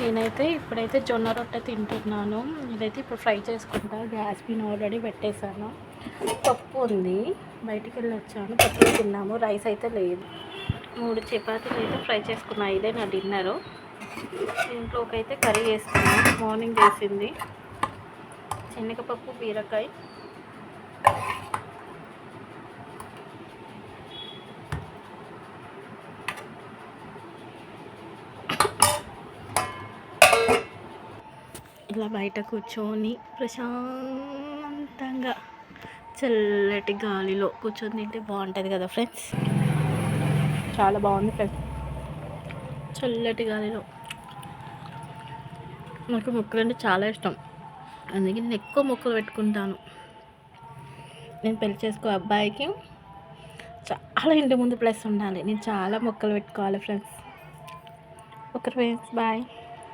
నేనైతే ఇప్పుడైతే జొన్న రొట్టె తింటున్నాను. ఇదైతే ఇప్పుడు ఫ్రై చేసుకుంటా. గ్యాస్ పైన ఆల్రెడీ పెట్టేశాను. పప్పు ఉంది, బయటికి వెళ్ళి వచ్చాను, పప్పులో తిన్నాము. రైస్ అయితే లేదు. 3 చపాతీలు అయితే ఫ్రై చేసుకున్నా. ఇదే నా డిన్నరు. ఇంట్లోకి అయితే కర్రీ వేసుకున్నాను. మార్నింగ్ వేసింది శనగపప్పు, బీరకాయ. ఇలా బయట కూర్చొని ప్రశాంతంగా చల్లటి గాలిలో కూర్చొని తింటే బాగుంటుంది కదా ఫ్రెండ్స్. చాలా బాగుంది ఫ్రెండ్స్, చల్లటి గాలిలో. నాకు మొక్కలు అంటే చాలా ఇష్టం, అందుకే నేను ఎక్కువ మొక్కలు పెట్టుకుంటాను. నేను పెళ్లి చేసుకో అబ్బాయికి చాలా ఇంటి ముందు ప్లేస్ ఉండాలి. నేను చాలా మొక్కలు పెట్టుకోవాలి ఫ్రెండ్స్. Okay friends, bye.